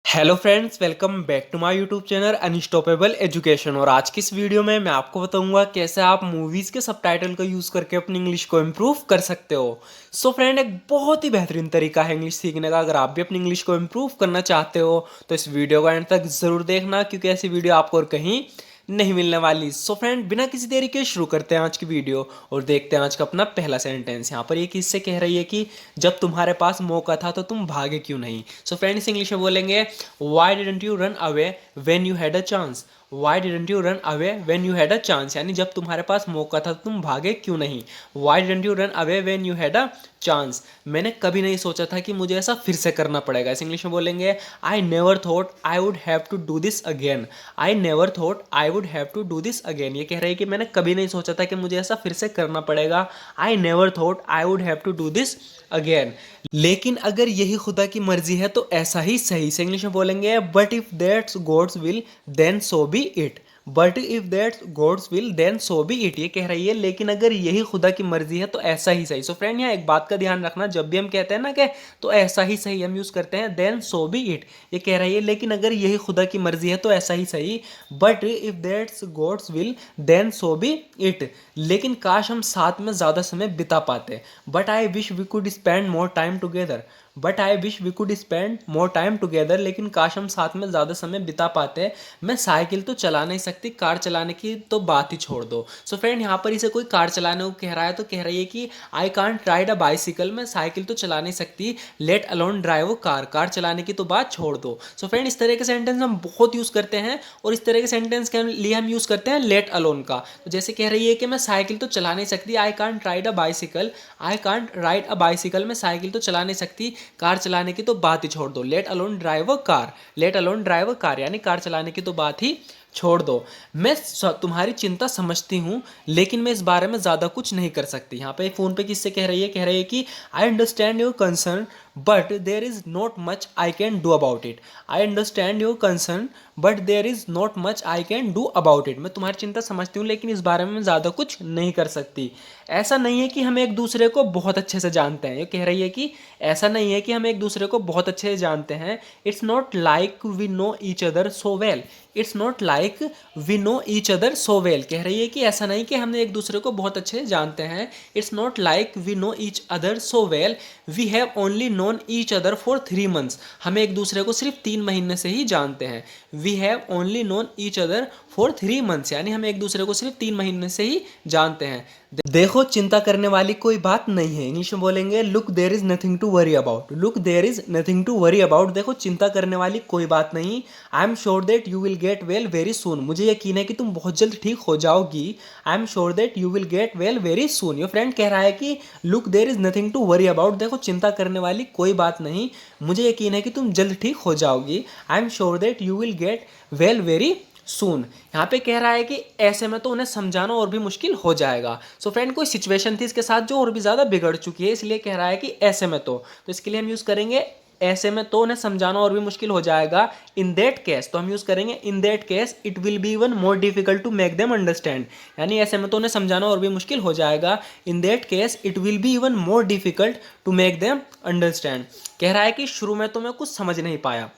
Hello friends, welcome back to my YouTube channel unstoppable education. और आज की इस वीडियो में मैं आपको बताऊंगा कैसे आप मूवीज़ के सबटाइटल का यूज़ करके अपनी इंग्लिश को इम्प्रूव कर सकते हो। सो फ्रेंड, एक बहुत ही बेहतरीन तरीका है इंग्लिश सीखने का। अगर आप भी अपनी इंग्लिश को इम्प्रूव करना चाहते हो तो इस वीडियो को एंड तक ज़रूर देखना, क्योंकि ऐसी वीडियो आपको और कहीं नहीं मिलने वाली। सो फ्रेंड, बिना किसी देरी के शुरू करते हैं आज की वीडियो और देखते हैं आज का अपना पहला सेंटेंस। यहाँ पर ये किससे कह रही है कि जब तुम्हारे पास मौका था तो तुम भागे क्यों नहीं। सो फ्रेंड्स, इंग्लिश में बोलेंगे Y didn't you run away when you had a chance. Y didn't you run away when you had a chance, यानी जब तुम्हारे पास मौका था तो तुम भागे क्यों नहीं। Y didn't you run away when you had a chance, मैंने कभी नहीं सोचा था कि मुझे ऐसा फिर से करना पड़ेगा। इस इंग्लिश में बोलेंगे I never thought I would have to do this again. I never thought I would have to do this again, ये कह रही है कि मैंने कभी नहीं सोचा था कि मुझे ऐसा फिर से करना पड़ेगा। I never thought I would have to do this again, लेकिन अगर यही खुदा की मर्जी है तो ऐसा ही सही। से इंग्लिश में बोलेंगे but if that's God's will then so be it. But if that's God's will then so be it, ये कह रही है लेकिन अगर यही खुदा की मर्जी है तो ऐसा ही सही। सो फ्रेंड, यहाँ एक बात का ध्यान रखना, जब भी हम कहते हैं ना कि तो ऐसा ही सही, हम यूज करते हैं देन सो बी इट। ये कह रही है लेकिन अगर यही खुदा की मर्जी है तो ऐसा ही सही। But if that's God's will then so be it, लेकिन काश हम साथ में ज्यादा समय बिता पाते। But I wish we could spend more time together. But I wish we could spend more time together, लेकिन काश हम साथ में ज़्यादा समय बिता पाते। मैं साइकिल तो चला नहीं सकती, कार चलाने की तो बात ही छोड़ दो। सो फ्रेंड, यहाँ पर इसे कोई कार चलाने को कह रहा है तो कह रही है कि I can't ride a bicycle, मैं साइकिल तो चला नहीं सकती, let alone drive a car, car चलाने की तो बात छोड़ दो। सो फ्रेंड, इस तरह के सेंटेंस हम बहुत यूज़ करते हैं और इस तरह के सेंटेंस के लिए हम यूज़ करते हैं लेट अलोन का। तो जैसे कह रही है कि मैं साइकिल तो चला नहीं सकती, I can't ride a bicycle, I can't ride a bicycle, मैं साइकिल तो चला नहीं सकती, कार चलाने की तो बात ही छोड़ दो। Let alone drive a car, let alone drive a car, यानी कार चलाने की तो बात ही छोड़ दो। मैं तुम्हारी चिंता समझती हूँ, लेकिन मैं इस बारे में ज़्यादा कुछ नहीं कर सकती। यहाँ पे फ़ोन पे किससे कह रही है कि I understand your concern but there is not much I can do about it. I understand your concern but there is not much I can do about it, मैं तुम्हारी चिंता समझती हूँ लेकिन इस बारे में ज़्यादा कुछ नहीं कर सकती। ऐसा नहीं है कि हम एक दूसरे को बहुत अच्छे से जानते हैं, ये कह रही है कि ऐसा नहीं है कि हम एक दूसरे को बहुत अच्छे से जानते हैं। It's not like we know each other so well. It's not like we know each other so well, कह रही है कि ऐसा नहीं कि हम एक दूसरे को बहुत अच्छे से जानते हैं। It's not like we know each other so well, we have only known each other for 3 months, हम एक दूसरे को सिर्फ 3 महीने से ही जानते हैं। We have only known each other for 3 months, यानी हम एक दूसरे को सिर्फ 3 महीने से ही जानते हैं। देखो, चिंता करने वाली कोई बात नहीं है। इंग्लिश में बोलेंगे look there is nothing to worry about. Look there is nothing to worry about, देखो चिंता करने वाली कोई बात नहीं। I am sure that you will get well very soon, मुझे यकीन है कि तुम बहुत जल्द ठीक हो जाओगी। I am sure that you will get well very soon, your friend कह रहा है कि look there is nothing to worry about, देखो चिंता करने वाली कोई बात नहीं, मुझे यकीन है कि तुम जल्द ठीक हो जाओगी। I am sure that you will get well very सून। यहाँ पे कह रहा है कि ऐसे में तो उन्हें समझाना और भी मुश्किल हो जाएगा। सो फ्रेंड, कोई सिचुएशन थी इसके साथ जो और भी ज़्यादा बिगड़ चुकी है, इसलिए कह रहा है कि ऐसे में तो इसके लिए हम यूज़ करेंगे ऐसे में तो उन्हें समझाना और भी मुश्किल हो जाएगा। इन दैट केस, तो हम यूज़ करेंगे in that case it will be even more difficult to make them understand, यानी ऐसे में तो उन्हें समझाना और भी मुश्किल हो जाएगा। In that case it will be even more difficult to make them understand, कह रहा है कि शुरू में तो मैं कुछ समझ नहीं पाया।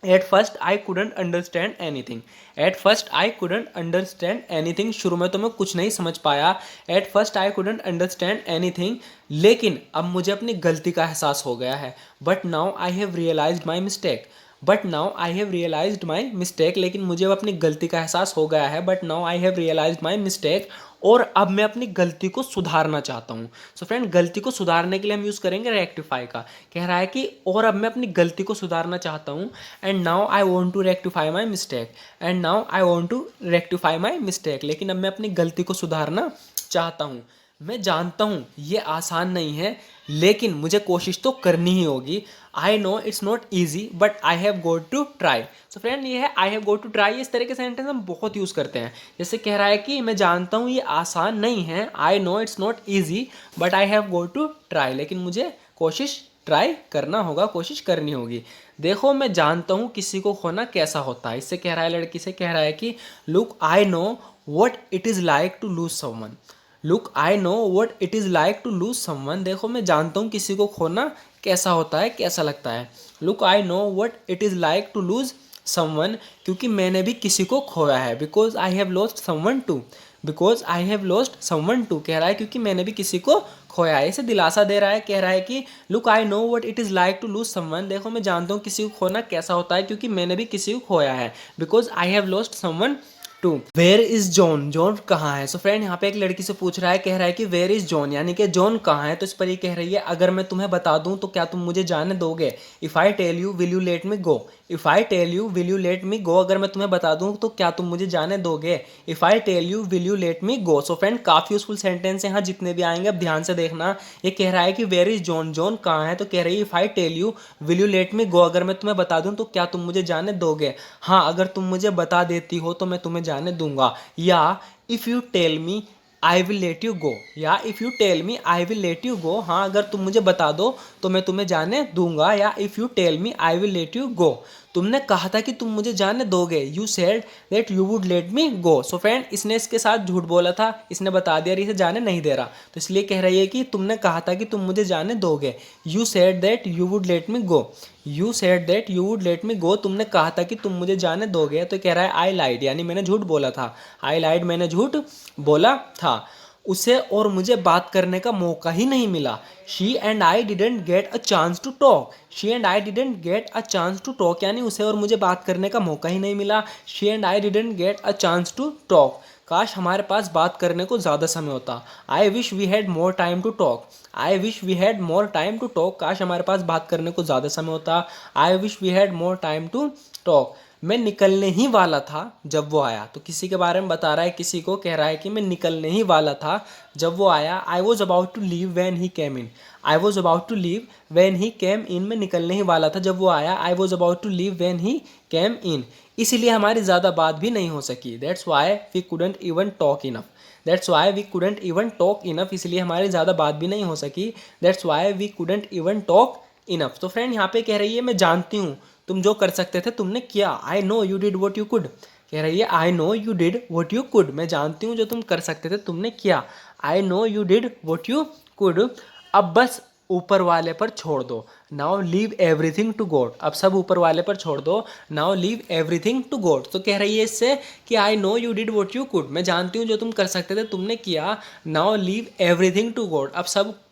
At first I couldn't understand anything. At first I couldn't understand anything, शुरू में तो मैं कुछ नहीं समझ पाया। At first I couldn't understand anything, लेकिन अब मुझे अपनी गलती का एहसास हो गया है। But now I have realised my mistake. But now I have realised my mistake, लेकिन मुझे अब अपनी गलती का एहसास हो गया है। But now I have realised my mistake, और अब मैं अपनी गलती को सुधारना चाहता हूँ। सो फ्रेंड, गलती को सुधारने के लिए हम यूज़ करेंगे रेक्टिफाई का। कह रहा है कि और अब मैं अपनी गलती को सुधारना चाहता हूँ। And now I want to rectify my mistake. And now I want to rectify my mistake, लेकिन अब मैं अपनी गलती को सुधारना चाहता हूँ। मैं जानता हूँ ये आसान नहीं है, लेकिन मुझे कोशिश तो करनी ही होगी। I know it's not easy but I have got to try. So friend, ये है I have got to try, इस तरह के सेंटेंस हम बहुत यूज़ करते हैं। जैसे कह रहा है कि मैं जानता हूँ ये आसान नहीं है, I know it's not easy but I have got to try, लेकिन मुझे कोशिश ट्राई करना होगा, कोशिश करनी होगी। देखो, मैं जानता हूँ किसी को खोना कैसा होता है, इससे कह रहा है, लड़की से कह रहा है कि look I know what it is like to lose someone. Look I know what it is like to lose someone, देखो मैं जानता हूँ किसी को खोना कैसा होता है, कैसा लगता है। Look I know what it is like to lose someone, क्योंकि मैंने भी किसी को खोया है। Because I have lost someone too, because I have lost someone too कह रहा है क्योंकि मैंने भी किसी को खोया है। इसे दिलासा दे रहा है, कह रहा है कि look I know what it is like to lose someone, देखो मैं जानता हूँ किसी को खोना कैसा होता है क्योंकि मैंने भी किसी को खोया है। Because I have lost someone too. Where is John, John कहाँ है। सो फ्रेंड यहाँ पे एक लड़की से पूछ रहा है, कह रहा है कि वेयर इज जॉन, यानी कि जॉन कहाँ है। तो इस पर ये कह रही है, अगर मैं तुम्हें बता दूं तो क्या तुम मुझे जाने दोगे। If I tell you will you let me go, if I tell you will you let me go, अगर मैं तुम्हें बता दूं तो क्या तुम मुझे जाने दोगे। If I tell you will you let me go. So friend काफ़ी यूजफुल सेंटेंस है यहाँ, जितने भी आएंगे अब ध्यान से देखना। ये कह रहा है कि वेयर इज जॉन, जॉन कहाँ है। तो कह रही है if I tell you will you let me go, अगर मैं तुम्हें बता दूं तो क्या तुम मुझे जाने दोगे। हाँ, अगर तुम मुझे बता देती हो तो मैं तुम्हें जाने दूंगा। या if you tell me I will let you go, या if you tell me I will let you go, हाँ अगर तुम मुझे बता दो तो मैं तुम्हें जाने दूंगा। या if you tell me I will let you go, तुमने कहा था कि तुम मुझे जाने दोगे। You said that you would let me go. So friend इसने इसके साथ झूठ बोला था, इसने बता दिया इसे जाने नहीं दे रहा, तो इसलिए कह रही है कि तुमने कहा था कि तुम मुझे जाने दोगे। You said that you would let me go, you said that you would let me go, तुमने कहा था कि तुम मुझे जाने दोगे। तो कह रहा है आई लाइड, यानी मैंने झूठ बोला था। आई लाइड, मैंने झूठ बोला था। उसे और मुझे बात करने का मौका ही नहीं मिला। She and I didn't get a chance to talk, she and I didn't get a chance to talk, यानी उसे और मुझे बात करने का मौका ही नहीं मिला। She and I didn't get a chance to talk, काश हमारे पास बात करने को ज़्यादा समय होता। I wish we had more time to talk, I wish we had more time to talk, काश हमारे पास बात करने को ज़्यादा समय होता। I wish we had more time to talk. मैं निकलने ही वाला था जब वो आया, तो किसी के बारे में बता रहा है, किसी को कह रहा है कि मैं निकलने ही वाला था जब वो आया। I was about to leave when he came in, I was about to leave when he came in, मैं निकलने ही वाला था जब वो आया। I was about to leave when he came in, इसीलिए हमारी ज़्यादा बात भी नहीं हो सकी। That's why we couldn't even talk enough, that's why we couldn't even talk enough, इसलिए हमारी ज़्यादा बात भी नहीं हो सकी। That's why we couldn't even talk enough. तो फ्रेंड यहाँ पे कह रही है, मैं जानती हूँ तुम जो कर सकते थे तुमने किया। I know you did what you could, कह रही है I know you did what you could, मैं जानती हूँ जो तुम कर सकते थे तुमने किया। I know you did what you could. अब बस ऊपर वाले पर छोड़ दो। Now leave everything to God, अब सब ऊपर वाले पर छोड़ दो। Now leave everything to God. तो कह रही है इससे कि I know you did what you could, मैं जानती हूँ जो तुम कर सकते थे तुमने किया। Now leave everything to God, अब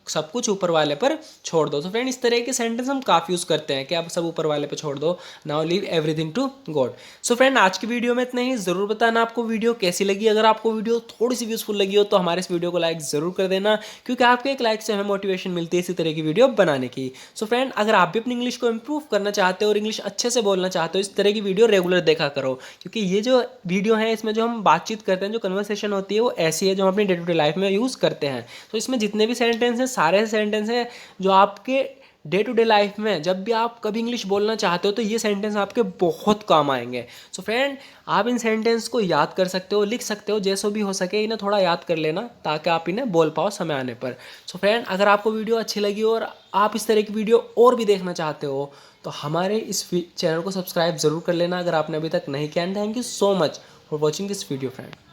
सब कुछ ऊपर वाले पर छोड़ दो। तो फ्रेंड इस तरह के सेंटेंस हम काफ़ी यूज़ करते हैं कि आप सब ऊपर वाले पर छोड़ दो। Now leave everything to God. So friend आज की वीडियो में इतना ही। ज़रूर बताना आपको वीडियो कैसी लगी। अगर आपको वीडियो थोड़ी सी यूजफुल लगी हो तो हमारे इस वीडियो को लाइक ज़रूर कर देना, क्योंकि आपके एक लाइक से हमें मोटिवेशन मिलती है इसी तरह की वीडियो बनाने की। सो फ्रेंड अगर आप भी अपनी इंग्लिश को इंप्रूव करना चाहते हो और इंग्लिश अच्छे से बोलना चाहते हो, इस तरह की वीडियो रेगुलर देखा करो, क्योंकि ये जो वीडियो है इसमें जो हम बातचीत करते हैं, जो कन्वर्सेशन होती है वो ऐसी है जो हम अपनी डे टू डे लाइफ में यूज़ करते हैं। तो इसमें जितने भी सेंटेंस हैं सारे सेंटेंस हैं जो आपके डे टू डे लाइफ में जब भी आप कभी इंग्लिश बोलना चाहते हो तो ये सेंटेंस आपके बहुत काम आएंगे। सो फ्रेंड आप इन सेंटेंस को याद कर सकते हो, लिख सकते हो, जैसे भी हो सके इन्हें थोड़ा याद कर लेना ताकि आप इन्हें बोल पाओ समय आने पर। सो फ्रेंड अगर आपको वीडियो अच्छी लगी और आप इस तरह की वीडियो और भी देखना चाहते हो तो हमारे इस चैनल को सब्सक्राइब ज़रूर कर लेना अगर आपने अभी तक नहीं किया। And thank you so much for watching this video friend.